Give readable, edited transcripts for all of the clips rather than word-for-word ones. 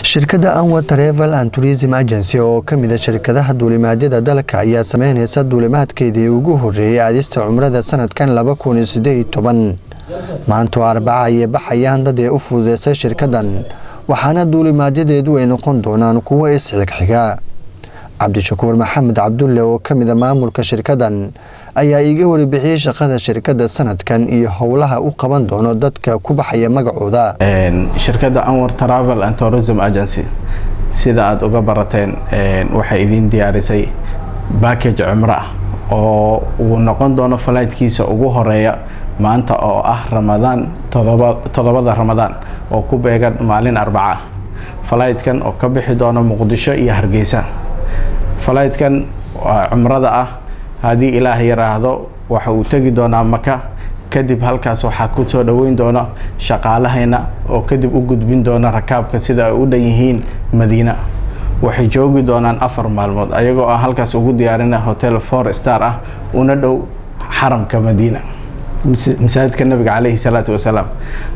shirkadda Anwar Travel and Tourism Agency oo kamid ah shirkadaha duulimaadyada dalka ayaa sameynaysa duulimaadkeedii ugu horeeyay aadista cumrada sanadkan 2018 maanta Arbaca ay baxayaan dad u fududeysay shirkaddan waxaana duulimaadyadeedu ay noqon doonaan kuwa isxigxiga Cabdishakuur Maxamed Cabdulle oo kamid ah maamulka shirkaddan ayaa iga warbixiyay shaqada shirkadda sanadkan iyo howlaha u qaban doono dadka ku baxaya magacooda shirkadda Anwar Travel and Tourism Agency sida aad uga barateen waxay idin diyaarisay package cumra oo uu noqon doono flightkiisa ugu horeeya maanta oo ah Ramadaan todobada Ramadaan oo ku beegan maalin Arbaca flightkan oo ka bixi doono Muqdisho iyo Hargeysa flightkan cumrada ah hadii Ilaahay yiraahdo waxa uu tagi doonaa Maka kadib halkaas waxa ku soo dhaweyn doona shaqaalahayna oo kadib u gudbin doona rakaabka sida ay u dhanyihiin Madiina waxay joogi doonaan 4 maalmood ayagoo halkaas ugu diyaarinay hotel 4 star ah una dhow xaramka Madiina masaajidka Nabiga Kaleey salaatu wasalaam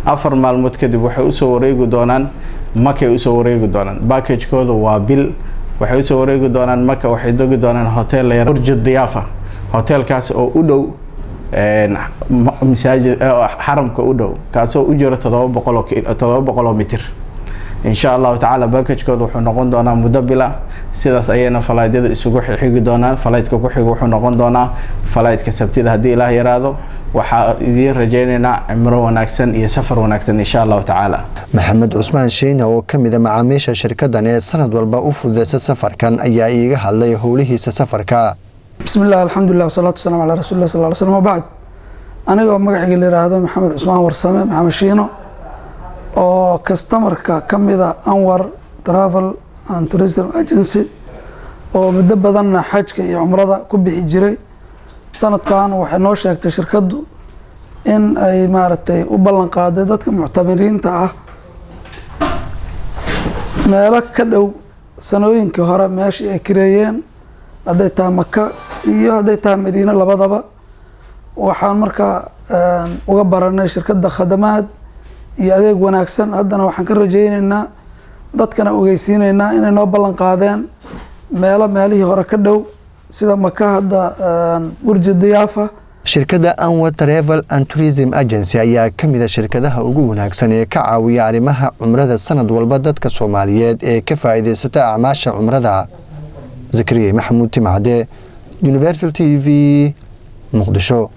4 maalmood kadib waxay u soo wareegi doonaan Maka u soo wareegi doonaan package kooda waa bil waxay u soo wareegi doonaan Maka waxay dogi doonaan hotel la Burj Diyafa hotelkaas oo u dhow masaajid xaramka u dhow kaasoo u jiro 700 mitir insha Allah taala package kooda wuxuu noqon doonaa muddo bila sidaas ayayna flightida isugu xigi doonaan flightka ku xiga wuxuu noqon doonaa flightka Sabtida hadii Ilaahay yiraahdo waxa idin rajaynaynaa cimro wanaagsan iyo safar wanaagsan insha Allah taala Maxamed Cusmaan Sheena oo kamid ah macaamiisha shirkaddan ee sanad walba u fududeysa safarkan ayaa iiga hadlay howlihiisa safarka bismillaah alxamdulillaah wasalaatu wasalaamu ala rasuulillah sallallahu alayhi wasallam bacd aniga magacayga la yiraahdo Maxamed Cusmaan Warsame Maxamed Sheeno oo customerka kamida Anwar Travel and Tourism Agency oo muddo badan xajka iyo umrada ku bixi jiray sanadkan waxay noo sheegtay shirkaddu in ay maaragtay u ballan qaaday dadka muctamiriinta ah meelo ka dhow sanooyinkii hore meeshii ay kireeyeen hadday tahay Maka iyo hadday tahay Madiina labadaba waxaan markaa uga baranay shirkadda khadamaad iyo adeeg wanaagsan haddana waxaan ka rajaynaynaa dadkana ogeysiinaynaa inay noo ballan qaadeen meelihii hore ka dhow sida Maka hadda Burj Diyafa shirkadda Anwar Travel and Tourism Agency ayaa kamid ah shirkadaha ugu wanaagsan ee ka caawiya arrimaha cumrada sanad walba dadka Soomaaliyeed ee ka faa'iideysata acmaasha cumrada Zakariya Maxamuud Timcade Universal TV Muqdisho